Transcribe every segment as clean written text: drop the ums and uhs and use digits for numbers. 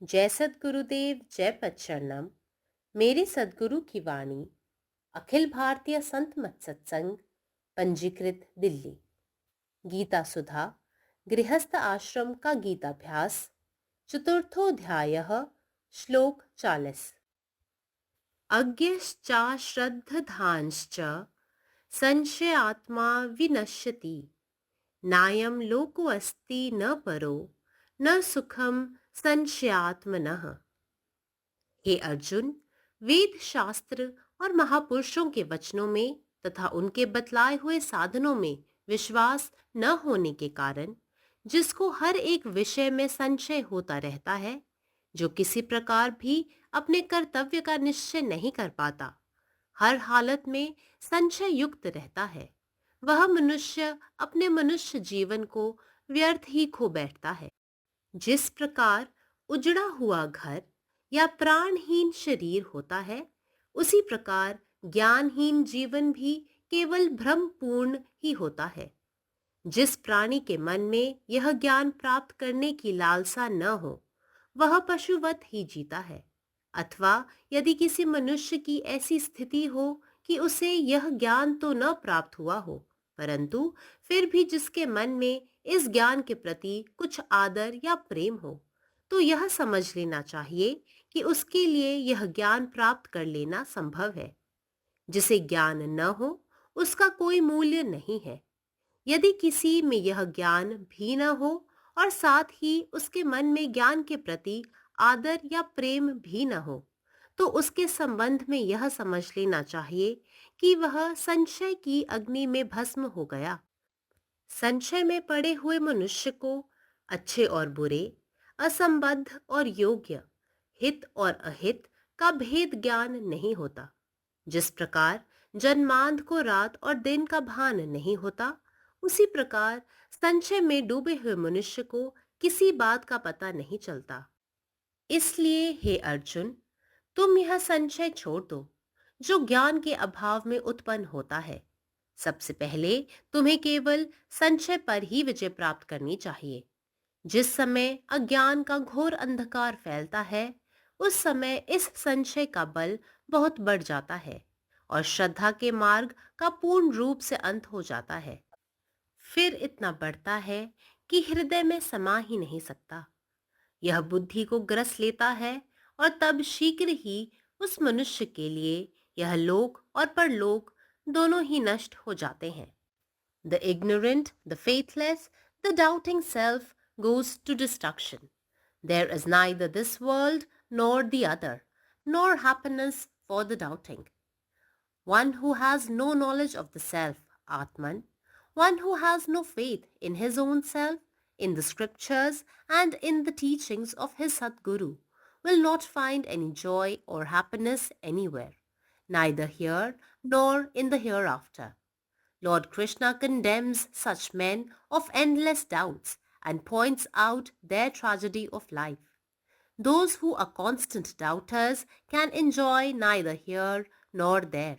जय सद्गुरुदेव, जय पच्चरणम। मेरे सद्गुरु की वाणी अखिल भारतीय संत मत सत्संग, पंजीकृत दिल्ली। गीता सुधा, गृहस्थ आश्रम का गीताभ्यास, चतुर्थोऽध्यायः, श्लोक 40। अज्ञश्चा श्रद्धधांश्च संशयात्मा विनश्यति, नायं लोकोऽस्ति न परो न सुखम संशयात्मनः। हे अर्जुन, वेद शास्त्र और महापुरुषों के वचनों में तथा उनके बतलाए हुए साधनों में विश्वास न होने के कारण जिसको हर एक विषय में संशय होता रहता है, जो किसी प्रकार भी अपने कर्तव्य का निश्चय नहीं कर पाता, हर हालत में संशय युक्त रहता है, वह मनुष्य अपने मनुष्य जीवन को व्यर्थ ही खो बैठता है। जिस प्रकार उजड़ा हुआ घर या प्राणहीन शरीर होता है, उसी प्रकार ज्ञानहीन जीवन भी केवल भ्रमपूर्ण ही होता है। जिस प्राणी के मन में यह ज्ञान प्राप्त करने की लालसा न हो, वह पशुवत ही जीता है। अथवा यदि किसी मनुष्य की ऐसी स्थिति हो कि उसे यह ज्ञान तो न प्राप्त हुआ हो, परंतु फिर भी जिसके मन में इस ज्ञान के प्रति कुछ आदर या प्रेम हो, तो यह समझ लेना चाहिए कि उसके लिए यह ज्ञान प्राप्त कर लेना संभव है। जिसे ज्ञान न हो, उसका कोई मूल्य नहीं है। यदि किसी में यह ज्ञान भी न हो और साथ ही उसके मन में ज्ञान के प्रति आदर या प्रेम भी न हो, तो उसके संबंध में यह समझ लेना चाहिए कि वह संशय की अग्नि में भस्म हो गया। संशय में पड़े हुए मनुष्य को अच्छे और बुरे, असंबद्ध और योग्य, हित और अहित का भेद ज्ञान नहीं होता। जिस प्रकार जन्मांध को रात और दिन का भान नहीं होता, उसी प्रकार संशय में डूबे हुए मनुष्य को किसी बात का पता नहीं चलता। इसलिए हे अर्जुन, तुम यह संशय छोड़ दो जो ज्ञान के अभाव में उत्पन्न होता है। सबसे पहले तुम्हें केवल संशय पर ही विजय प्राप्त करनी चाहिए। जिस समय अज्ञान का घोर अंधकार फैलता है, उस समय इस संशय का बल बहुत बढ़ जाता है और श्रद्धा के मार्ग का पूर्ण रूप से अंत हो जाता है। फिर इतना बढ़ता है कि हृदय में समा ही नहीं सकता। यह बुद्धि को ग्रस लेता है और तब शीघ्र ही उस मनुष्य के लिए यह लोक और परलोक दोनों ही नष्ट हो जाते हैं। The ignorant, the faithless, the doubting self goes to destruction. There is neither this world nor the other, nor happiness for the doubting. One who has no knowledge of the self, Atman, one who has no faith in his own self, in the scriptures and in the teachings of his Sadguru, will not find any joy or happiness anywhere, neither here nor in the hereafter. Lord Krishna condemns such men of endless doubts and points out their tragedy of life. Those who are constant doubters can enjoy neither here nor there.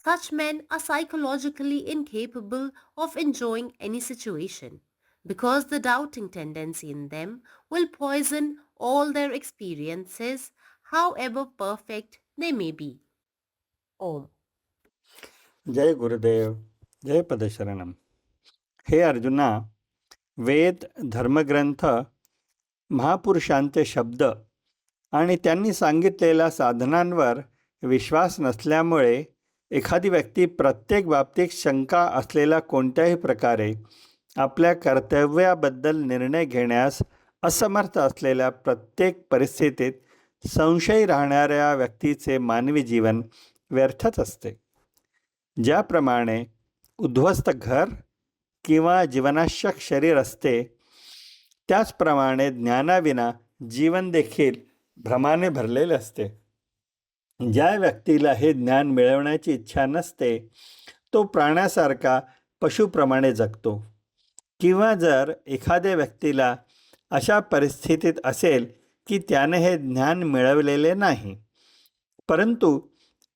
Such men are psychologically incapable of enjoying any situation because the doubting tendency in them will poison all their experiences, however perfect they may be. Om. जय गुरुदेव, जय पदशरणम। हे अर्जुना, वेद, धर्मग्रंथ, महापुरुषांचे शब्द आणि त्यांनी सांगितलेल्या साधनांवर विश्वास नसल्यामुळे एखादी व्यक्ती प्रत्येक बाबतीत शंका असलेला कोणत्याही प्रकारे आपल्या कर्तव्याबद्दल निर्णय घेण्यास असमर्थ असलेल्या प्रत्येक परिस्थितीत संशयी राहणाऱ्या व्यक्तीचे मानवी जीवन व्यर्थच असते. ज्याप्रमाणे उद्ध्वस्त घर किंवा जीवनाशक शरीर असते, त्याचप्रमाणे ज्ञानाविना जीवन देखील भ्रमाने भरलेले असते. ज्या व्यक्तीला हे ज्ञान मिळवण्याची इच्छा नसते, तो प्राण्यासारखा पशुप्रमाणे जगतो. किंवा जर एखाद्या व्यक्तीला अशा परिस्थितीत असेल की त्याने हे ज्ञान मिळवलेले नाही, परंतु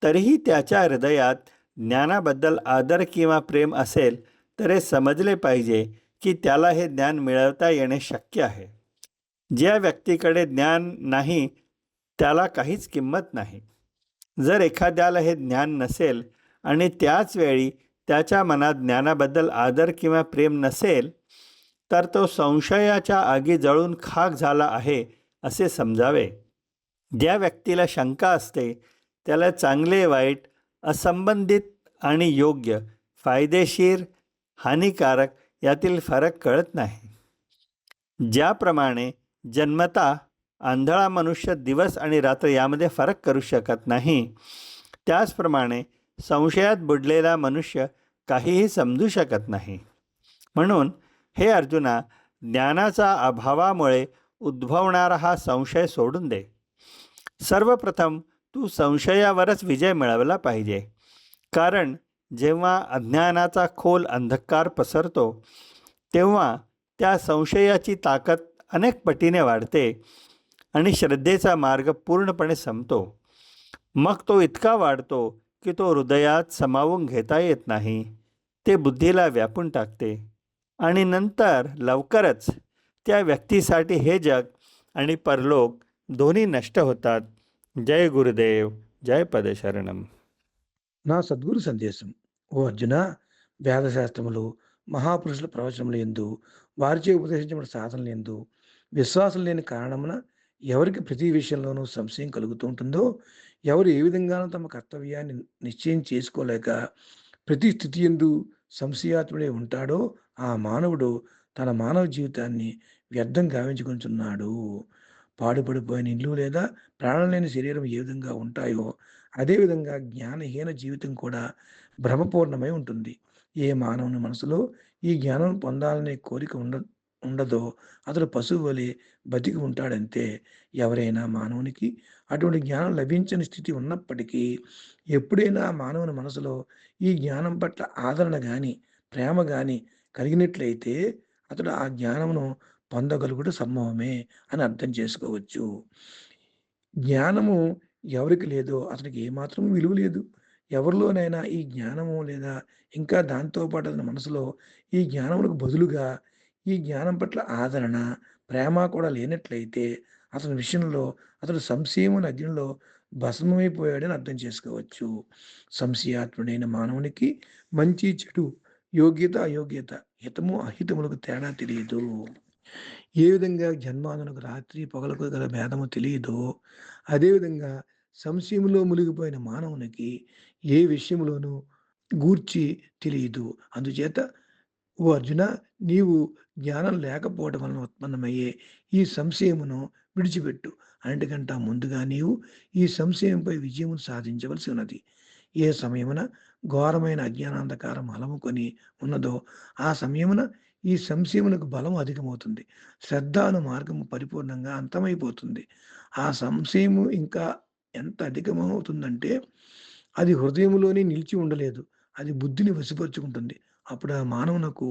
तरीही त्याच्या हृदयात ज्ञानाबद्दल आदर किंवा प्रेम असेल, तर हे समजले पाहिजे की त्याला हे ज्ञान मिळवता येणे शक्य आहे. ज्या व्यक्तीकडे ज्ञान नाही त्याला काहीच किंमत नाही. जर एखाद्याला हे ज्ञान नसेल आणि त्याच वेळी त्याच्या मनात ज्ञानाबद्दल आदर किंवा प्रेम नसेल तर तो संशयाच्या आगी जळून खाक झाला आहे असे समजावे. ज्या व्यक्तीला शंका असते त्याला चांगले वाईट, असंबंधित आणि योग्य, फायदेशीर, हानिकारक यातील फरक कळत नाही. ज्याप्रमाणे जन्मता आंधळा मनुष्य दिवस आणि रात्र यामध्ये फरक करू शकत नाही, त्याचप्रमाणे संशयात बुडलेला मनुष्य काहीही समजू शकत नाही. म्हणून हे अर्जुना, ज्ञानाचा अभावामुळे उद्भवणारा हा संशय सोडून दे. सर्वप्रथम तू संशयावरच विजय मिळवला पाहिजे. कारण जेव्हा अज्ञानाचा खोल अंधकार पसरतो तेव्हा त्या संशयाची ताकद अनेक पटीने वाढते आणि श्रद्धेचा मार्ग पूर्णपणे संपतो. मग तो इतका वाढतो की तो हृदयात सामावून घेता येत नाही. ते बुद्धीला व्यापून टाकते आणि नंतर लवकरच त्या व्यक्तीसाठी हे जग आणि परलोक दोन्ही नष्ट होतात. जय गुरुदेव, जय पदशरणम. నా సద్గురు సందేశం. ఓ అర్జున, వేదశాస్త్రములు, మహాపురుషుల ప్రవచనముల యందు, వారిచే ఉపదేశించబడిన సాధనల యందు విశ్వాసం లేని కారణమున ఎవరికి ప్రతి విషయంలోనూ సంశయం కలుగుతూ ఉంటుందో, ఎవరు ఏ విధంగానూ తమ కర్తవ్యాన్ని నిశ్చయం చేసుకోలేక ప్రతి స్థితి యందు సంశయాత్ముడై ఉంటాడో, ఆ మానవుడు తన మానవ జీవితాన్ని వ్యర్థం గావించుకొనుచున్నాడు. పాడుపడిపోయిన ఇల్లు లేదా ప్రాణం లేని శరీరం ఏ విధంగా ఉంటాయో అదేవిధంగా జ్ఞానహీన జీవితం కూడా భ్రమపూర్ణమై ఉంటుంది. ఏ మానవుని మనసులో ఈ జ్ఞానం పొందాలనే కోరిక ఉండదో అతడు పశువు వలె బతికి ఉంటాడంతే. ఎవరైనా మానవునికి అటువంటి జ్ఞానం లభించని స్థితి ఉన్నప్పటికీ ఎప్పుడైనా మానవుని మనసులో ఈ జ్ఞానం పట్ల ఆదరణ కానీ ప్రేమ కానీ కలిగినట్లయితే అతడు ఆ జ్ఞానమును పొందగలుగుట సంభవమే అని అర్థం చేసుకోవచ్చు. జ్ఞానము ఎవరికి లేదో అతనికి ఏమాత్రం విలువ లేదు. ఎవరిలోనైనా ఈ జ్ఞానము లేదా ఇంకా దాంతో పాటు అతని మనసులో ఈ జ్ఞానమునకు బదులుగా ఈ జ్ఞానం పట్ల ఆదరణ, ప్రేమ కూడా లేనట్లయితే అతని విషయంలో అతడు సంశయమున అగ్నిలో భస్మమైపోయాడని అర్థం చేసుకోవచ్చు. సంశయాత్ముడైన మానవునికి మంచి చెడు, యోగ్యత అయోగ్యత, హితము అహితములకు తేడా తెలియదు. ఏ విధంగా జన్మాంధునకు రాత్రి పగలకు గల భేదము తెలియదో అదేవిధంగా సంశయములో మునిగిపోయిన మానవునికి ఏ విషయంలోనూ గూర్చి తెలియదు. అందుచేత ఓ అర్జున, నీవు జ్ఞానం లేకపోవడం వలన ఉత్పన్నమయ్యే ఈ సంశయమును విడిచిపెట్టు. అన్నిటికంటా ముందుగా నీవు ఈ సంశయంపై విజయం సాధించవలసి ఉన్నది. ఏ సమయమున ఘోరమైన అజ్ఞానాంధకారం అలముకొని ఉన్నదో ఆ సమయమున ఈ సంశయమునకు బలం అధికమవుతుంది. శ్రద్ధ అను మార్గము పరిపూర్ణంగా అంతమైపోతుంది. ఆ సంశయము ఇంకా ఎంత అధికమవుతుందంటే అది హృదయములోనే నిలిచి ఉండలేదు. అది బుద్ధిని వశపరుచుకుంటుంది. అప్పుడు ఆ మానవునకు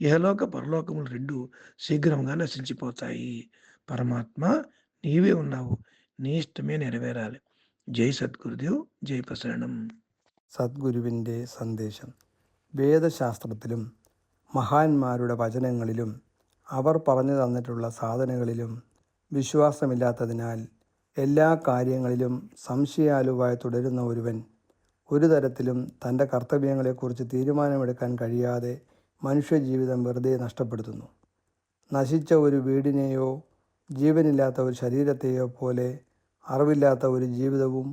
ఇహలోక పరలోకములు రెండు శీఘ్రంగా నశించిపోతాయి. పరమాత్మ నీవే ఉన్నావు, నీ ఇష్టమే నెరవేరాలి. జై సద్గురుదేవ్, జై ప్రసరణం. സദ്ഗുരുവിൻ്റെ സന്ദേശം. വേദശാസ്ത്രത്തിലും മഹാന്മാരുടെ വചനങ്ങളിലും അവർ പറഞ്ഞു തന്നിട്ടുള്ള സാധനങ്ങളിലും വിശ്വാസമില്ലാത്തതിനാൽ എല്ലാ കാര്യങ്ങളിലും സംശയാലുവായി തുടരുന്ന ഒരുവൻ ഒരു തരത്തിലും തൻ്റെ കർത്തവ്യങ്ങളെക്കുറിച്ച് തീരുമാനമെടുക്കാൻ കഴിയാതെ മനുഷ്യജീവിതം വെറുതെ നഷ്ടപ്പെടുത്തുന്നു. നശിച്ച ഒരു വീടിനെയോ ജീവനില്ലാത്ത ഒരു ശരീരത്തെയോ പോലെ അറിവില്ലാത്ത ഒരു ജീവിതവും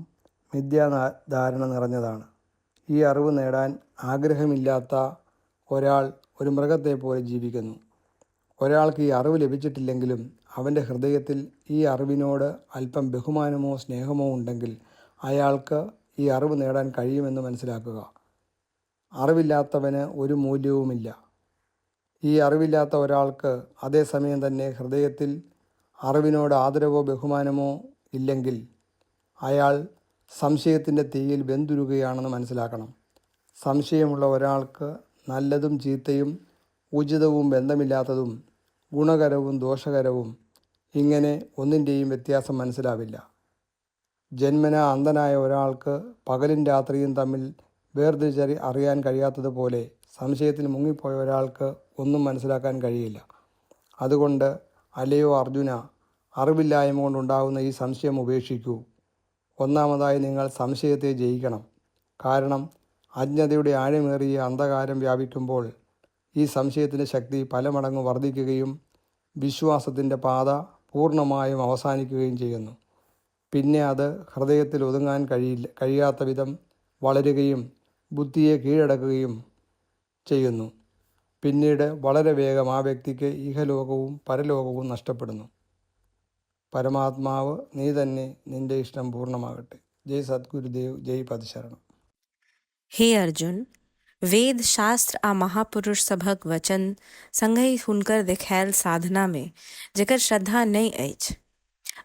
മിഥ്യാധാരണ നിറഞ്ഞതാണ്. ഈ അറിവ് നേടാൻ ആഗ്രഹമില്ലാത്ത ഒരാൾ ഒരു മൃഗത്തെ പോലെ ജീവിക്കുന്നു. ഒരാൾക്ക് ഈ അറിവ് ലഭിച്ചിട്ടില്ലെങ്കിലും അവൻ്റെ ഹൃദയത്തിൽ ഈ അറിവിനോട് അല്പം ബഹുമാനമോ സ്നേഹമോ ഉണ്ടെങ്കിൽ അയാൾക്ക് ഈ അറിവ് നേടാൻ കഴിയുമെന്ന് മനസ്സിലാക്കുക. അറിവില്ലാത്തവന് ഒരു മൂല്യവുമില്ല. ഈ അറിവില്ലാത്ത ഒരാൾക്ക് അതേസമയം തന്നെ ഹൃദയത്തിൽ അറിവിനോട് ആദരവോ ബഹുമാനമോ ഇല്ലെങ്കിൽ അയാൾ സംശയത്തിൻ്റെ തീയിൽ വെന്തുരുകയാണെന്ന് മനസ്സിലാക്കണം. സംശയമുള്ള ഒരാൾക്ക് നല്ലതും ചീത്തയും ഉചിതവും ബന്ധമില്ലാത്തതും ഗുണകരവും ദോഷകരവും ഇങ്ങനെ ഒന്നിൻ്റെയും വ്യത്യാസം മനസ്സിലാവില്ല. ജന്മന അന്ധനായ ഒരാൾക്ക് പകലും രാത്രിയും തമ്മിൽ വേർതിരിച്ചറി അറിയാൻ കഴിയാത്തതുപോലെ സംശയത്തിൽ മുങ്ങിപ്പോയ ഒരാൾക്ക് ഒന്നും മനസ്സിലാക്കാൻ കഴിയില്ല. അതുകൊണ്ട് അല്ലയോ അർജുന, അറിവില്ലായ്മ കൊണ്ടുണ്ടാകുന്ന ഈ സംശയം ഉപേക്ഷിക്കൂ. ഒന്നാമതായി നിങ്ങൾ സംശയത്തെ ജയിക്കണം. കാരണം അജ്ഞതയുടെ ആഴമേറിയ അന്ധകാരം വ്യാപിക്കുമ്പോൾ ഈ സംശയത്തിൻ്റെ ശക്തി പല മടങ്ങ് വർദ്ധിക്കുകയും വിശ്വാസത്തിൻ്റെ പാത പൂർണ്ണമായും അവസാനിക്കുകയും ചെയ്യുന്നു. പിന്നെ അത് ഹൃദയത്തിൽ ഒതുങ്ങാൻ കഴിയാത്ത വിധം വളരുകയും ബുദ്ധിയെ കീഴടക്കുകയും ചെയ്യുന്നു. പിന്നീട് വളരെ വേഗം ആ വ്യക്തിക്ക് ഇഹലോകവും പരലോകവും നഷ്ടപ്പെടുന്നു. പരമാത്മാവ് നീ തന്നെ, നിന്റെ ഇഷ്ടം പൂർണ്ണമാകട്ടെ. ജയ് സദ്ഗുരുദേവ്, जय पदशरण। हे अर्जुन, वेद शास्त्र आ महापुरुष सभक वचन संगहि हुनकर देखायल साधना में जेकर श्रद्धा नहीं अछि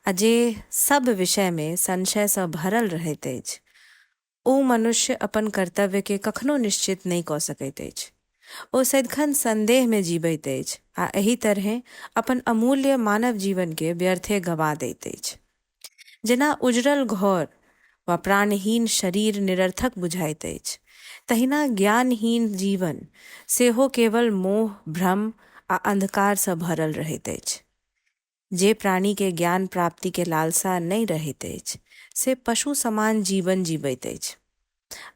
आ जे सब विषय में संशय सँ भरल रहैत अछि, ओ मनुष्य अपन कर्तव्य के कखनो निश्चित नहीं कऽ सकैत अछि। ओ सदिखन संदेह में जीवैत अछि आ एहि तरहे अपन अमूल्य मानव जीवन के व्यर्थे गवा दैत अछि। जेना उजरल घर वा प्राणहीन शरीर निरर्थक बुझाइत अछि, तहिना ज्ञानहीन जीवन सेहो केवल मोह, भ्रम आ अंधकार सँ भरल रहैत अछि। जे प्राणी के ज्ञान प्राप्ति के लालसा नहीं रहैत अछि, से पशु समान जीवन जीवैत अछि।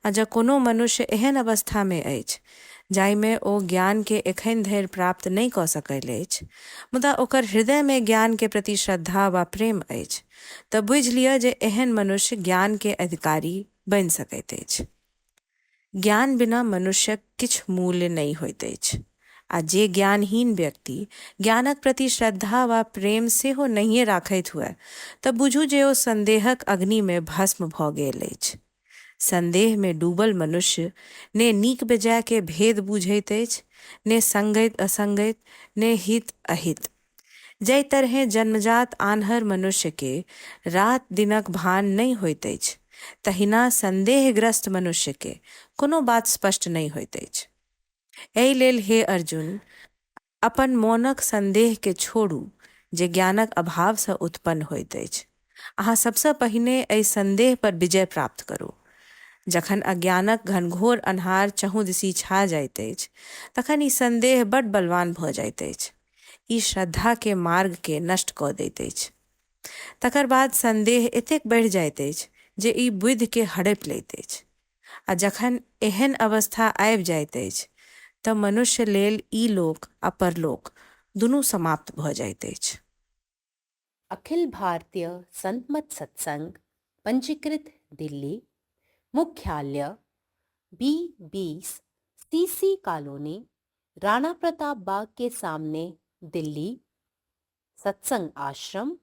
आ जँ कोनो मनुष्य एहन अवस्था में अछि जाहिमे ओ ज्ञान के एखन धरि प्राप्त नहीं कऽ सकल अछि, मुदा ओकर हृदय में ज्ञान के प्रति श्रद्धा वा प्रेम अछि, तऽ बुझि लिअ जे एहन मनुष्य ज्ञान के अधिकारी बनि सकैत अछि। ज्ञान बिना मनुष्यक किछु मूल्य नहीं होइत अछि, आ जे ज्ञानहीन व्यक्ति ज्ञानक प्रति श्रद्धा वा प्रेम सेहो नहिए राखैत हुए, तऽ बुझू जे ओ संदेहक अग्नि में भस्म भऽ गेल अछि। संदेह में डूबल मनुष्य ने नीक बेजाय के भेद बुझैत अछि, ने संगति असंगति, ने हित अहित। जै तरहे जन्मजात आन्हर मनुष्य के रात दिनक भान नहीं होइत अछि, तहिना संदेहग्रस्त मनुष्य के कोनो बात स्पष्ट नहीं होइत अछि। एहि लेल हे अर्जुन, अपन मोनक संदेह के छोड़ू जे ज्ञानक अभाव सँ उत्पन्न होइत अछि। अहाँ सबसँ पहिने एहि संदेह पर विजय प्राप्त करू। जखन अज्ञानक घनघोर अन्हार चहु दिसी छा जाइत अछि, तखन ई संदेह बड्ड बलवान भऽ जाइत अछि। ई श्रद्धा के मार्ग के नष्ट कऽ दैत अछि। तकर बाद संदेह एतेक बढ़ि जाइत अछि जे ई बुद्धि के हड़पि लैत अछि, आ जखन एहन अवस्था आबि जाइत अछि तऽ मनुष्य लेल ई लोक आ परलोक दुनू समाप्त भऽ जाइत अछि। अखिल भारतीय संत मत सत्संग, पंजीकृत दिल्ली, मुख्यालय B20 CC colony, Rana Pratap Bagh के सामने, दिल्ली। सत्संग आश्रम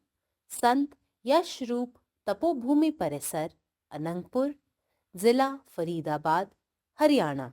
संत यश रूप तपोभूमि परिसर, अनंगपुर, जिला फरीदाबाद, हरियाणा।